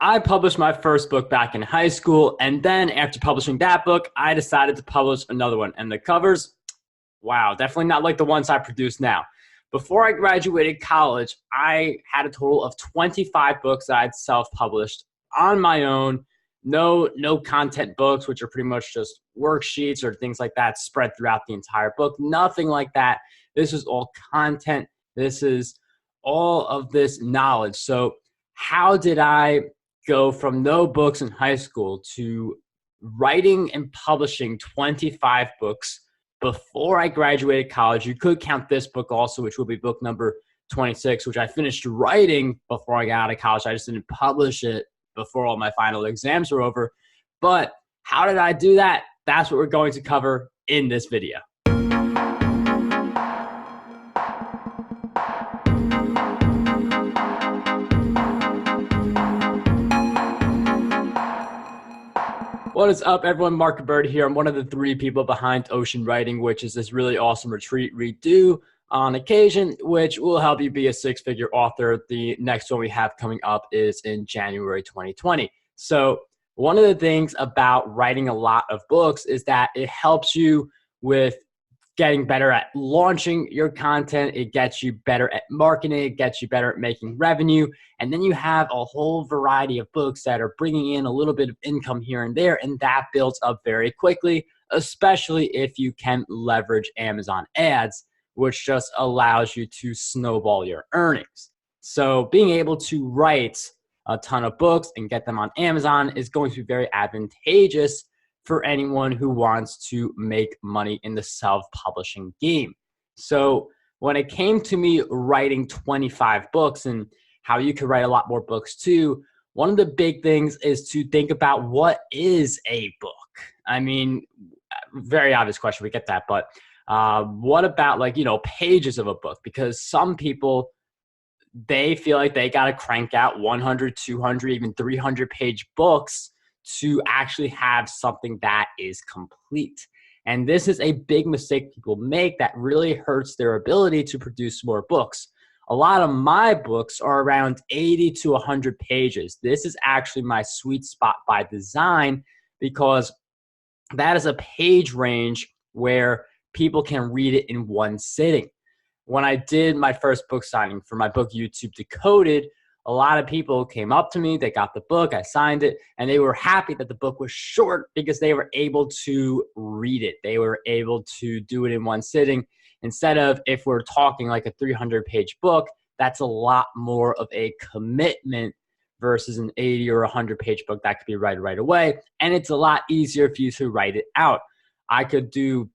I published my first book back in high school, and then after publishing that book, I decided to publish another one. And the covers, wow, definitely not like the ones I produce now. Before I graduated college, I had a total of 25 books that I'd self-published on my own. No content books, which are pretty much just worksheets or things like that spread throughout the entire book. Nothing like that. This is all content. This is all of this knowledge. So how did I go from no books in high school to writing and publishing 25 books before I graduated college? You could count this book also, which will be book number 26, which I finished writing before I got out of college. I just didn't publish it before all my final exams were over. But how did I do that? That's what we're going to cover in this video. What is up, everyone? Marc Guberti here. I'm one of the 3 people behind Ocean Writing, which is this really awesome retreat we do on occasion, which will help you be a 6-figure author. The next one we have coming up is in January 2020. So one of the things about writing a lot of books is that it helps you with getting better at launching your content. It gets you better at marketing. It gets you better at making revenue. And then you have a whole variety of books that are bringing in a little bit of income here and there. And that builds up very quickly, especially if you can leverage Amazon ads, which just allows you to snowball your earnings. So being able to write a ton of books and get them on Amazon is going to be very advantageous for anyone who wants to make money in the self-publishing game. So when it came to me writing 25 books and how you could write a lot more books too, one of the big things is to think about what is a book. I mean, very obvious question, we get that, but what about pages of a book? Because some people, they feel like they got to crank out 100, 200, even 300 page books to actually have something that is complete. And this is a big mistake people make that really hurts their ability to produce more books. A lot of my books are around 80 to 100 pages. This is actually my sweet spot by design because that is a page range where people can read it in one sitting. When I did my first book signing for my book, YouTube Decoded, a lot of people came up to me, they got the book, I signed it, and they were happy that the book was short because they were able to read it. They were able to do it in one sitting. Instead of, if we're talking like a 300-page book, that's a lot more of a commitment versus an 80 or 100-page book that could be right away. And it's a lot easier for you to write it out. I could do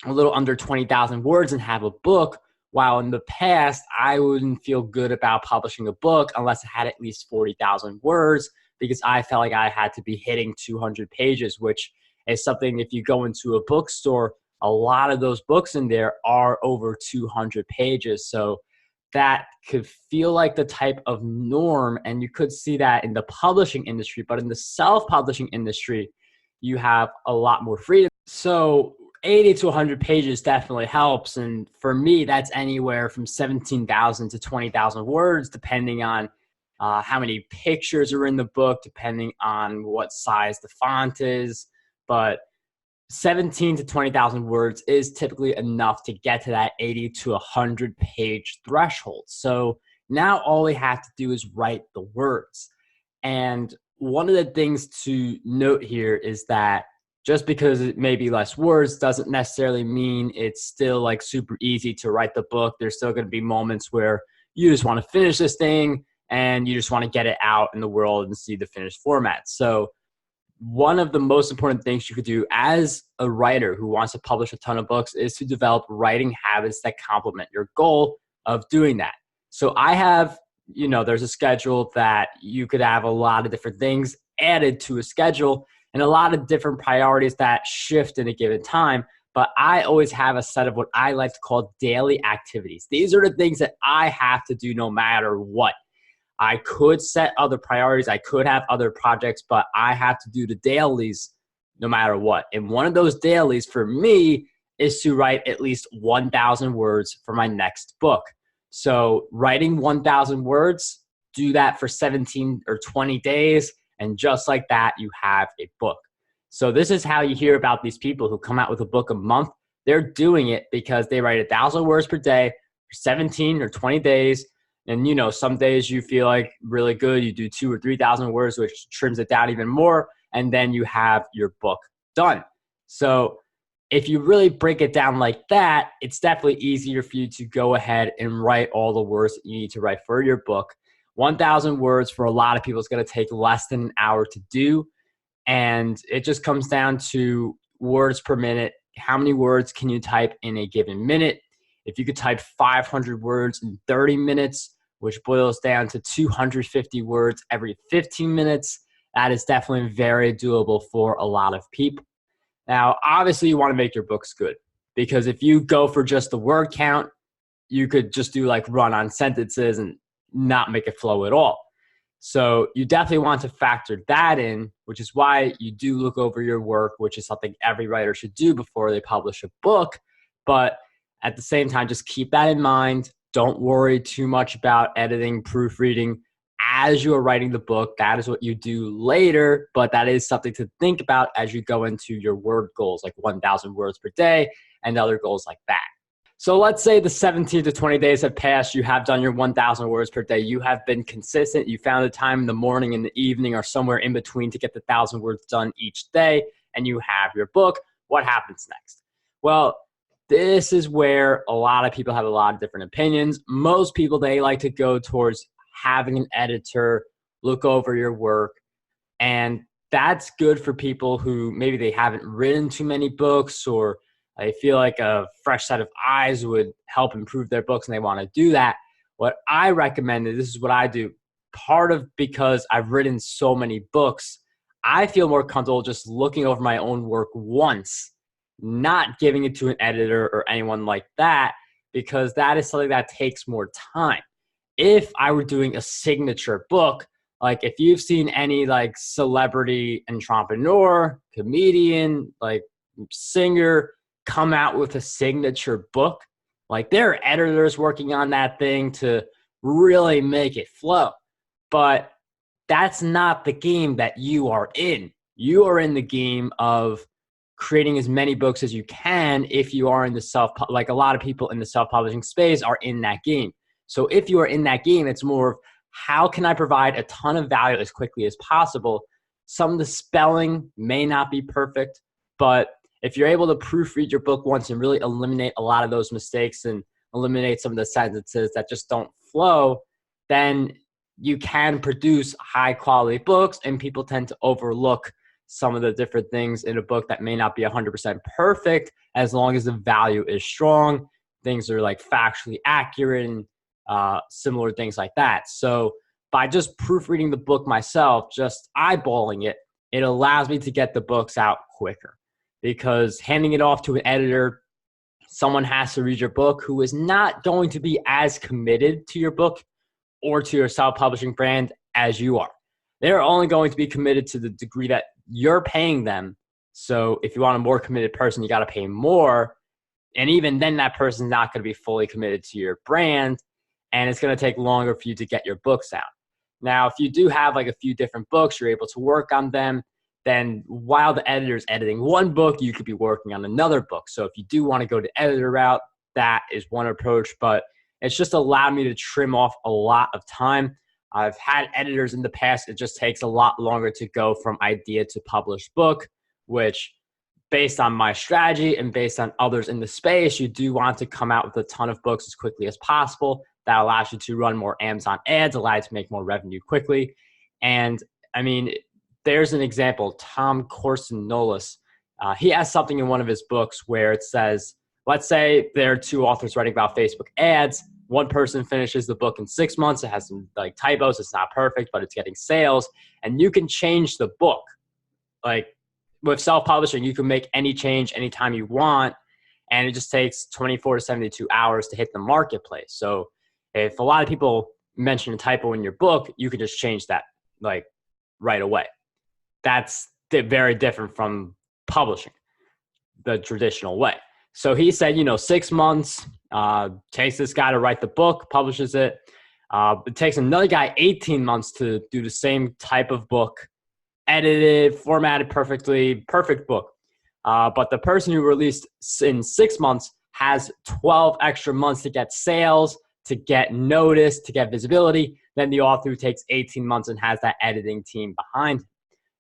a little under 20,000 words and have a book, while in the past, I wouldn't feel good about publishing a book unless it had at least 40,000 words because I felt like I had to be hitting 200 pages, which is something, if you go into a bookstore, a lot of those books in there are over 200 pages. So that could feel like the type of norm, and you could see that in the publishing industry, but in the self-publishing industry, you have a lot more freedom. So 80 to 100 pages definitely helps. And for me, that's anywhere from 17,000 to 20,000 words, depending on how many pictures are in the book, depending on what size the font is. But 17 to 20,000 words is typically enough to get to that 80 to 100 page threshold. So now all we have to do is write the words. And one of the things to note here is that just because it may be less words doesn't necessarily mean it's still like super easy to write the book. There's still going to be moments where you just want to finish this thing and you just want to get it out in the world and see the finished format. So one of the most important things you could do as a writer who wants to publish a ton of books is to develop writing habits that complement your goal of doing that. So I have, there's a schedule that you could have a lot of different things added to a schedule and a lot of different priorities that shift in a given time. But I always have a set of what I like to call daily activities. These are the things that I have to do no matter what. I could set other priorities. I could have other projects, but I have to do the dailies no matter what. And one of those dailies for me is to write at least 1,000 words for my next book. So writing 1,000 words do that for 17 or 20 days. And just like that, you have a book. So this is how you hear about these people who come out with a book a month. They're doing it because they write 1,000 words per day for 17 or 20 days. And, you know, some days you feel like really good. You do 2,000 or 3,000 words, which trims it down even more. And then you have your book done. So if you really break it down like that, it's definitely easier for you to go ahead and write all the words that you need to write for your book. 1,000 words for a lot of people is going to take less than an hour to do. And it just comes down to words per minute. How many words can you type in a given minute? If you could type 500 words in 30 minutes, which boils down to 250 words every 15 minutes, that is definitely very doable for a lot of people. Now, obviously, you want to make your books good, because if you go for just the word count, you could just do like run-on sentences and not make it flow at all. So you definitely want to factor that in, which is why you do look over your work, which is something every writer should do before they publish a book. But at the same time, just keep that in mind. Don't worry too much about editing, proofreading as you are writing the book. That is what you do later, but that is something to think about as you go into your word goals, like 1,000 words per day and other goals like that. So let's say the 17 to 20 days have passed. You have done your 1,000 words per day. You have been consistent. You found a time in the morning, in the evening, or somewhere in between to get the 1,000 words done each day, and you have your book. What happens next? Well, this is where a lot of people have a lot of different opinions. Most people, they like to go towards having an editor look over your work, and that's good for people who maybe they haven't written too many books, or they feel like a fresh set of eyes would help improve their books and they want to do that. What I recommend, and this is what I do, part of because I've written so many books, I feel more comfortable just looking over my own work once, not giving it to an editor or anyone like that, because that is something that takes more time. If I were doing a signature book, like if you've seen any like celebrity entrepreneur, comedian, like singer come out with a signature book, like there are editors working on that thing to really make it flow. But that's not the game that you are in. You are in the game of creating as many books as you can. If you are in the like a lot of people in the self-publishing space are in that game. So if you are in that game, it's more of how can I provide a ton of value as quickly as possible? Some of the spelling may not be perfect, but if you're able to proofread your book once and really eliminate a lot of those mistakes and eliminate some of the sentences that just don't flow, then you can produce high quality books, and people tend to overlook some of the different things in a book that may not be 100% perfect, as long as the value is strong. Things are like factually accurate and similar things like that. So by just proofreading the book myself, just eyeballing it, it allows me to get the books out quicker. Because handing it off to an editor, someone has to read your book who is not going to be as committed to your book or to your self-publishing brand as you are. They're only going to be committed to the degree that you're paying them. So if you want a more committed person, you got to pay more. And even then, that person's not going to be fully committed to your brand, and it's going to take longer for you to get your books out. Now, if you do have like a few different books, you're able to work on them. Then while the editor is editing one book, you could be working on another book. So if you do want to go the editor route, that is one approach, but it's just allowed me to trim off a lot of time. I've had editors in the past. It just takes a lot longer to go from idea to published book, which based on my strategy and based on others in the space, you do want to come out with a ton of books as quickly as possible. That allows you to run more Amazon ads, allows you to make more revenue quickly. And I mean, there's an example, Tom Corson-Nolis. He has something in one of his books where it says, let's say there are two authors writing about Facebook ads. One person finishes the book in 6 months. It has some like typos. It's not perfect, but it's getting sales. And you can change the book. Like with self-publishing, you can make any change anytime you want. And it just takes 24 to 72 hours to hit the marketplace. So if a lot of people mention a typo in your book, you can just change that like right away. That's very different from publishing the traditional way. So he said, 6 months, takes this guy to write the book, publishes it. It takes another guy 18 months to do the same type of book, edited, formatted perfectly, perfect book. But the person who released in 6 months has 12 extra months to get sales, to get noticed, to get visibility. Then the author who takes 18 months and has that editing team behind him.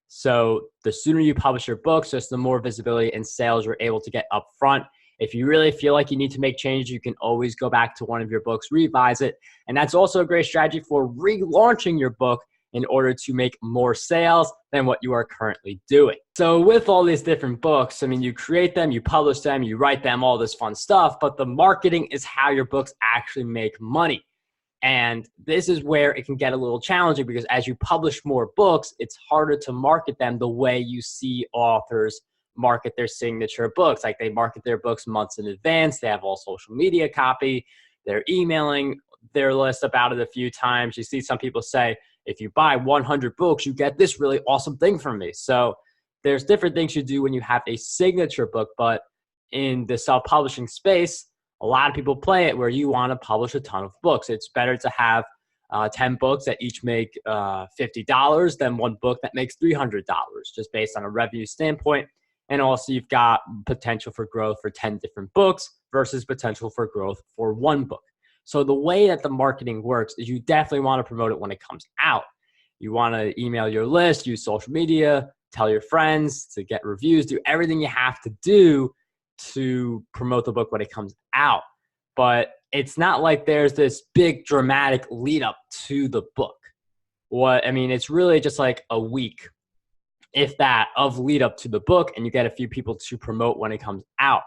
So the sooner you publish your books, just the more visibility and sales you're able to get up front. If you really feel like you need to make changes, you can always go back to one of your books, revise it. And that's also a great strategy for relaunching your book in order to make more sales than what you are currently doing. So with all these different books, I mean, you create them, you publish them, you write them, all this fun stuff, but the marketing is how your books actually make money. And this is where it can get a little challenging, because as you publish more books, it's harder to market them the way you see authors market their signature books. Like, they market their books months in advance. They have all social media copy. They're emailing their list about it a few times. You see some people say, if you buy 100 books, you get this really awesome thing from me. So there's different things you do when you have a signature book, but in the self-publishing space, a lot of people play it where you want to publish a ton of books. It's better to have 10 books that each make $50 than one book that makes $300, just based on a revenue standpoint. And also, you've got potential for growth for 10 different books versus potential for growth for one book. So the way that the marketing works is you definitely want to promote it when it comes out. You want to email your list, use social media, tell your friends to get reviews, do everything you have to do to promote the book when it comes out. But it's not like there's this big dramatic lead up to the book. It's really just like a week, if that, of lead up to the book, and you get a few people to promote when it comes out.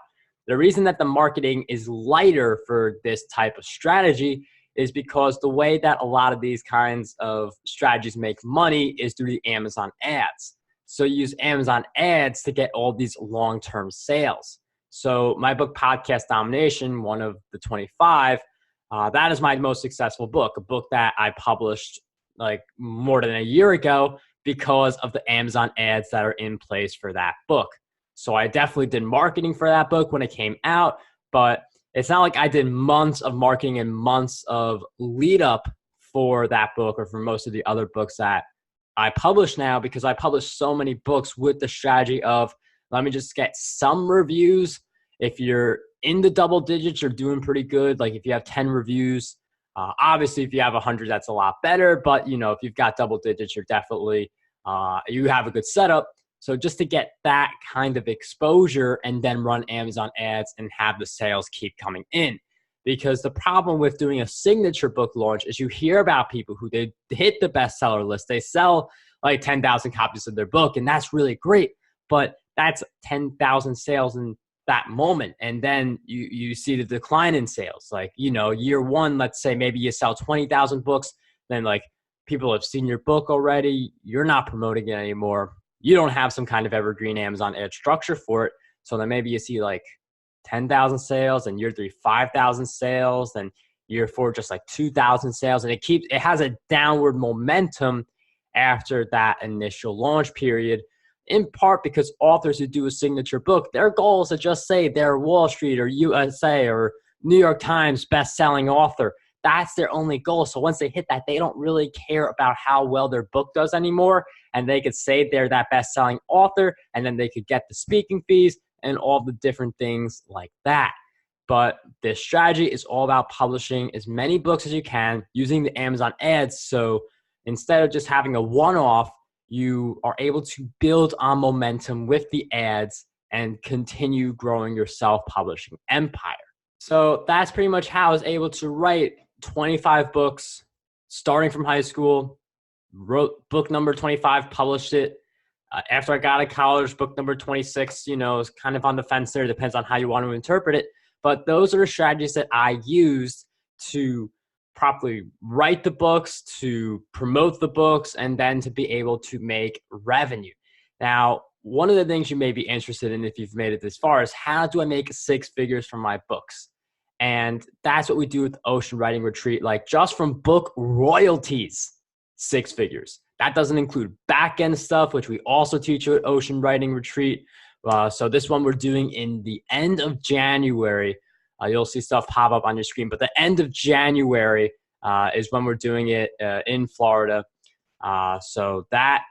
The reason that the marketing is lighter for this type of strategy is because the way that a lot of these kinds of strategies make money is through the Amazon ads. So you use Amazon ads to get all these long-term sales. So my book, Podcast Domination, one of the 25, that is my most successful book, a book that I published like more than a year ago because of the Amazon ads that are in place for that book. So I definitely did marketing for that book when it came out, but it's not like I did months of marketing and months of lead up for that book or for most of the other books that I publish now, because I publish so many books with the strategy of, let me just get some reviews. If you're in the double digits, you're doing pretty good. Like if you have 10 reviews, obviously if you have 100, that's a lot better. But if you've got double digits, you're definitely, you have a good setup. So just to get that kind of exposure and then run Amazon ads and have the sales keep coming in. Because the problem with doing a signature book launch is you hear about people who they hit the bestseller list. They sell like 10,000 copies of their book, and that's really great. But that's 10,000 sales in that moment. And then you see the decline in sales. Like, year one, let's say maybe you sell 20,000 books. Then like people have seen your book already. You're not promoting it anymore. You don't have some kind of evergreen Amazon ad structure for it. So then maybe you see like 10,000 sales, and year three, 5,000 sales, then year four, just like 2,000 sales. And it has a downward momentum after that initial launch period, in part because authors who do a signature book, their goal is to just say they're Wall Street or USA or New York Times best-selling author. That's their only goal. So once they hit that, they don't really care about how well their book does anymore. And they could say they're that best-selling author, and then they could get the speaking fees and all the different things like that. But this strategy is all about publishing as many books as you can using the Amazon ads. So instead of just having a one-off, you are able to build on momentum with the ads and continue growing your self-publishing empire. So that's pretty much how I was able to write 25 books starting from high school. Wrote book number 25, published it. After I got out of college, book number 26, is kind of on the fence there. Depends on how you want to interpret it. But those are the strategies that I used to properly write the books, to promote the books, and then to be able to make revenue. Now, one of the things you may be interested in if you've made it this far is, how do I make 6 figures from my books? And that's what we do with Ocean Writing Retreat. Like, just from book royalties, 6 figures. That doesn't include back-end stuff, which we also teach you at Ocean Writing Retreat. So this one we're doing in the end of January. You'll see stuff pop up on your screen. But the end of January, is when we're doing it in Florida. So that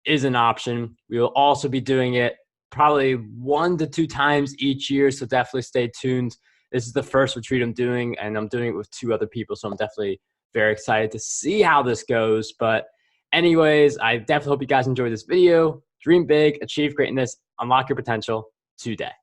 is an option. We will also be doing it probably 1 to 2 times each year, so definitely stay tuned. This is the first retreat I'm doing, and I'm doing it with 2 other people, so I'm definitely very excited to see how this goes. But anyways, I definitely hope you guys enjoyed this video. Dream big, achieve greatness, unlock your potential today.